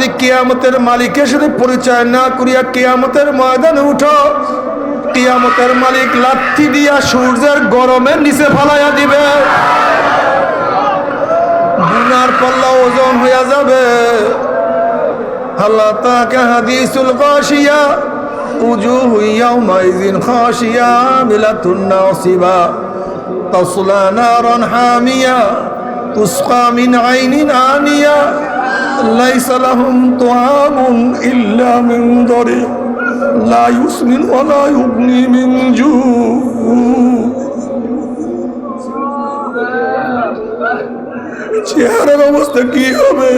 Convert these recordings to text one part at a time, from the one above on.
তুমি কিয়ামতের মালিকের সাথে পরিচয় না করিয়া কিয়ামতের ময়দানে উঠো, কিয়ামতের মালিক লাথি দিয়া সূর্যের গরমের নিচে ফালাইয়া দিবে, গুনার পাল্লা ওজন হইয়া যাবে। আল্লাহ তাকে হাদিসুল গাশিয়া উজুহু ইয়াউমাইযিন খাশিয়া মিলাতুন নাসিবা তাসলা নারান হামিয়া তুসকা মিন আইনিন আনিয়া লাইসা লাহুম তুআমুন ইল্লা মিন দারি লা ইউসমিন ওয়া লা ইউগনি মিন জু। চেহারার অবস্থা কি হবে?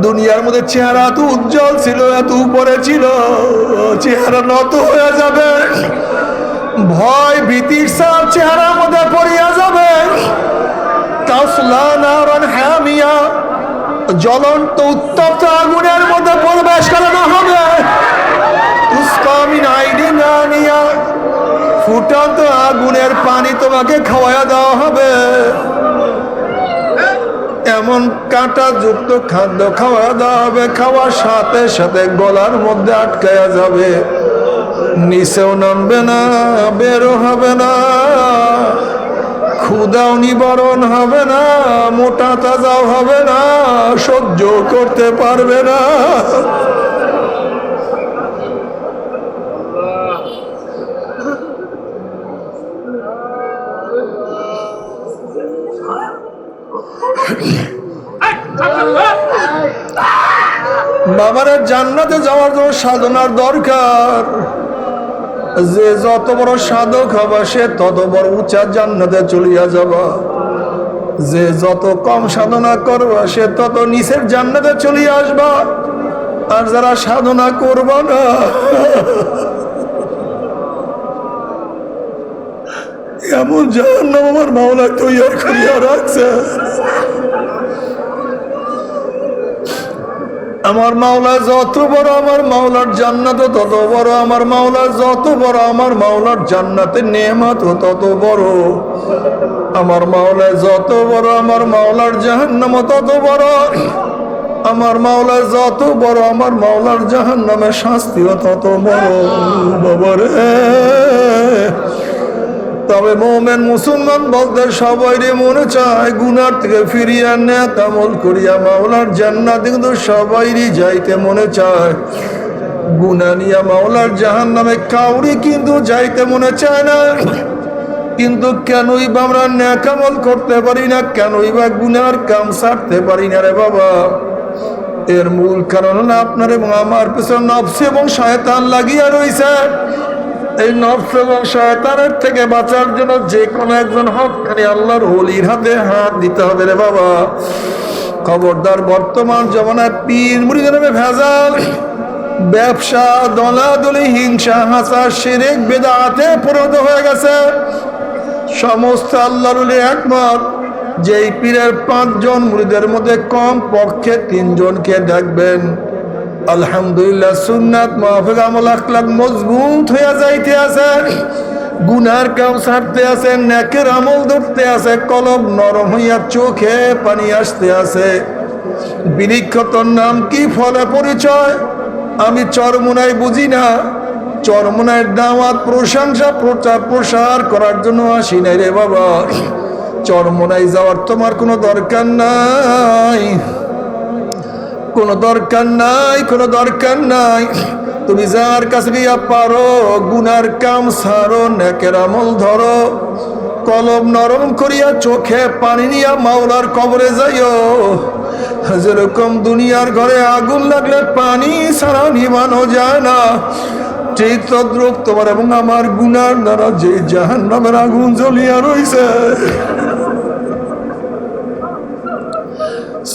দুনিয়ার মধ্যে চেহারা এত উজ্জ্বল ছিল, এত উপরে ছিল, চেহারা নত হয়ে যাবে, ভয় ভীতির সাথ চেহারার মধ্যে পড়িয়া যাবে। তাসলা নারান হামিয়া, জ্বলন্ত উত্তপ্ত আগুনের মধ্যে প্রবেশ করানো হবে। তুসকা মিন আইনিন আনিয়া, ফুটন্ত আগুনের পানি তোমাকে খাওয়াইয়া দেওয়া হবে। এমন কাঁটা যুক্ত খাদ্য খাওয়া দেওয়া হবে, খাওয়ার সাথে সাথে গলার মধ্যে আটকায়া যাবে, নিচেও নামবে না, বেরো হবে না, ক্ষুধাও নিবারণ হবে না, মোটা তাজাও হবে না, সহ্য করতে পারবে না। বাবারে জান্নাতে যাওয়ার জন্য সাধনার দরকার। যে যত বড় সাধক হবে সে তত বড় উঁচা জান্নাতে চলিয়া যাবা, যে যত কম সাধনা করবা সে তত নিচের জান্নাতে চলিয়া আসবা। আর যারা সাধনা করবা না, এমন জাহান্নাম আমার মাওলা তৈয়ার করিয়া রাখছে। আমার মাওলা যত বড়, আমার মাওলার জান্নাত তত বড়। আমার মাওলা যত বড়, আমার মাওলার জান্নাতের নেয়ামত তত বড়। আমার মাওলা যত বড়, আমার মাওলার জাহান্নাম তত বড়। আমার মাওলা যত বড়, আমার মাওলার জাহান্নামের শাস্তিও তত বড়। বাবারে, তবে মোমেন মুসলমান বলতে সবাইরে মনে চায় গুনার থেকে ফিরিয়া নেক আমল করিয়া মাওলার জান্নাতে, কিন্তু সবাইরই যাইতে মনে চায়। গুনাহ নিয়া মাওলার জাহান্নামে কাউরি কিন্তু যাইতে মনে চায় না। কিন্তু কেনই বা আমরা নেক আমল করতে পারি না, কেনই বা গুনার কাম ছাড়তে পারি না রে বাবা? এর মূল কারণ হলো আপনার এবং আমার পিছনে নফস এবং শয়তান লাগিয়া রয়েছে। এই নফস এবং শয়তানের থেকে বাঁচার জন্য যে কোনো একজন হক্কানি আল্লাহর ওলির হাতে হাত দিতে হবে রে বাবা। খবরদার, বর্তমান জমানায় পীর মুরিদের নামে ভেজাল, ব্যবসা, দলাদলি, হিংসা, হাসা, শিরক, বিদআতে পরিণত হয়ে গেছে। সমস্ত আল্লাহর ওলি একমত, যেই পীরের 5 জন মুরিদের মধ্যে কম পক্ষে 3 জনকে দেখবেন আলহামদুলিল্লাহ সুন্নাত মাহফিক আমল আখলাক মজবুত হইয়া যাইতে আছে, গুনার কাম ছাড়তে আছে, নেকের আমল ধরতে আছে, কলব নরম হইয়া চোখে পানি আসতে আছে। বিলিক্ষতর নাম কি, ফলে পরিচয় আমি চরমুনাই বুঝি না। চরমুনায় দাওয়াত, প্রশংসা, প্রচার প্রসার করার জন্য আসি নাই রে বাবা। চরমুনাই যাওয়ার তোমার কোনো দরকার নাই, কোনো দরকার নাই, কোনো দরকার নাই। তুমি যার কাছে গিয়া পারো গুনার কাম ছাড়ো, নেকের আমল ধরো, কলম নরম করিয়া চোখে পানি নিয়া মাওলার কবরে যাইও। যেরকম দুনিয়ার ঘরে আগুন লাগলে পানি ছাড়া নিভানো যায় না, ঠিক তদ্রুপ তোমার এবং আমার গুনার দ্বারা যে জাহান্নামের আগুন জ্বলিয়া রইছে,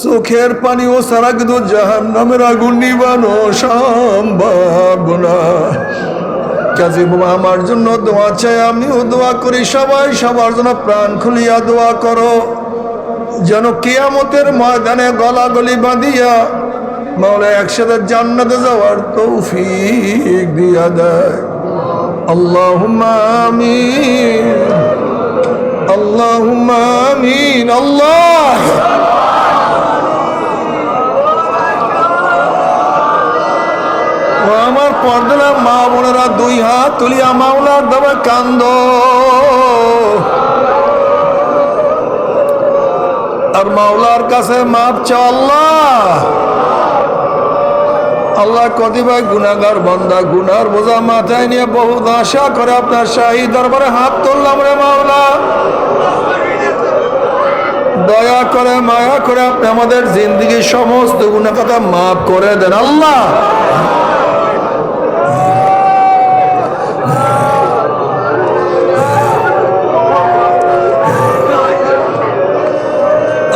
চোখের পানিও ছাড়া কিন্তু জাহান্নামের আগুন নিবানো সম্ভব না। কাজী বাবা আমার জন্য দোয়া চাই, আমিও দোয়া করি, সবাই সবার জন্য প্রাণ খুলিয়া দোয়া করো, যেন কিয়ামতের ময়দানে গলাগলি বাঁধিয়া মাওলা একসাথে জান্নাতে যাওয়ার তৌফিক দিয়া দেয়। আল্লাহুম্মা আমিন। আল্লাহ। আমার পর্দারা মা বোনেরা দুই হাত তুলিয়া মাওলার দরবারে কান্দ আর মাওলার কাছে মাপ চাও। আল্লাহ আল্লাহ কতিপয় গুনাহগার বান্দা গুনার বোঝা মাথায় নিয়ে বহুত আশা করে আপনার শাহী দরবারে হাত তুললাম রে মাওলা, দয়া করে মায়া করে আপনি আমাদের জিন্দগির সমস্ত গুনাহ কথা মাফ করে দেন আল্লাহ।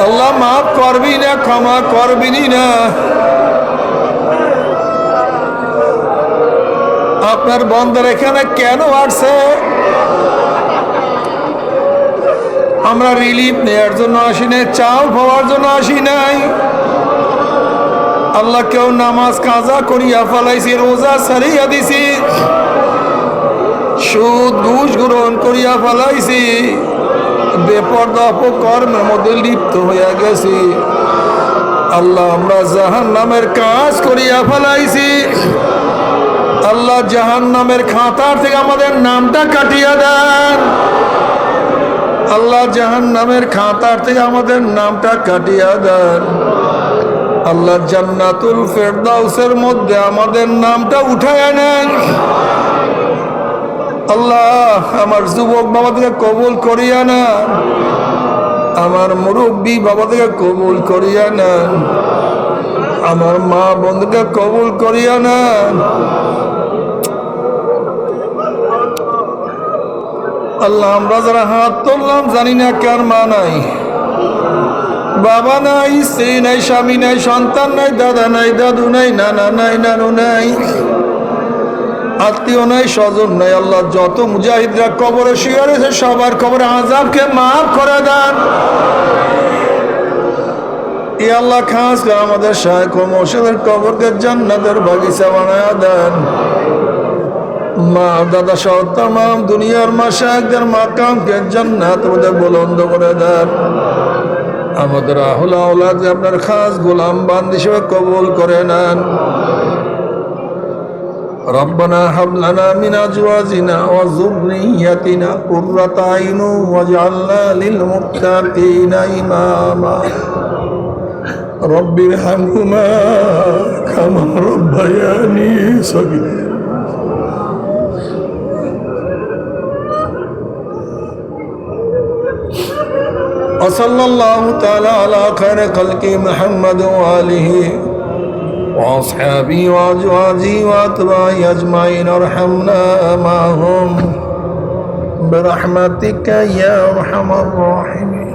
আল্লাহ মাফ করবি না, ক্ষমা করবি না। আপনার বন্ধের এখানে কেন আসছে? আমরা রিলিফ নেওয়ার জন্য আসি নাই, চাল পাওয়ার জন্য আসি নাই। আল্লাহ কেউ নামাজ কাজা করিয়া ফেলাইছি, রোজা ছাড়িয়া দিছি, সুদ ঘুষ গ্রহণ করিয়া ফেলাইছি, বেপরদা অপকর্মের মধ্যে লিপ্ত হইয়া গেছি। আল্লাহ আমরা জাহান্নামের কাজ করিয়া ফেলাইছি। আল্লাহ জাহান্নামের খাতার থেকে আমাদের নামটা কাটিয়া দেন। আল্লাহ জাহান্নামের খাতার থেকে আমাদের নামটা কাটিয়া দেন। আল্লাহ জান্নাতুল ফেরদাউসের মধ্যে আমাদের নামটা উঠাইয়া নেন। আল্লাহ আমার যুবক বাবাদেরকে কবুল করিয়া নেন, আমার মুরব্বী বাবাদেরকে কবুল করিয়া নেন, আমার মা বন্ধুকে কবুল করিয়া নেন। আল্লাহ আমরা যারা হাত তুললাম জানি না কার মা নাই, বাবা নাই, স্ত্রী নাই, স্বামী নাই, সন্তান নাই, দাদা নাই, দাদু নাই, নানা নাই, নানু নাই, আত্মীয় নাই, স্বজন নাই। আল্লাহ যত মুজাহিদরা কবরে শুয়ে রয়েছে সবার কবরে আযাবকে মাফ করে দেন। এ আল্লাহ খাস করে আমাদের শায়েখ ও মুর্শিদের কবরকে জান্নাতের বাগিচা বানায়া দেন। মা দাদা সহ তামাম দুনিয়ার মাশায়েখদের মাকামকে জান্নাতের মধ্যে বুলন্দ করে দেন। আমাদের আহলে আওলাদ আপনার খাস গোলাম বান্দী হিসেবে কবুল করে নেন। ربنا هب لنا من أزواجنا وذرياتنا قرة أعين واجعلنا للمتقين إماما رب ارحمهما كما ربياني صغيرا. وصلى الله تعالى على خير خلقه محمد وآله وأصحابه وأزواجه وأتباعه أجمعين ارحمنا معهم برحمتك يا أرحم الراحمين.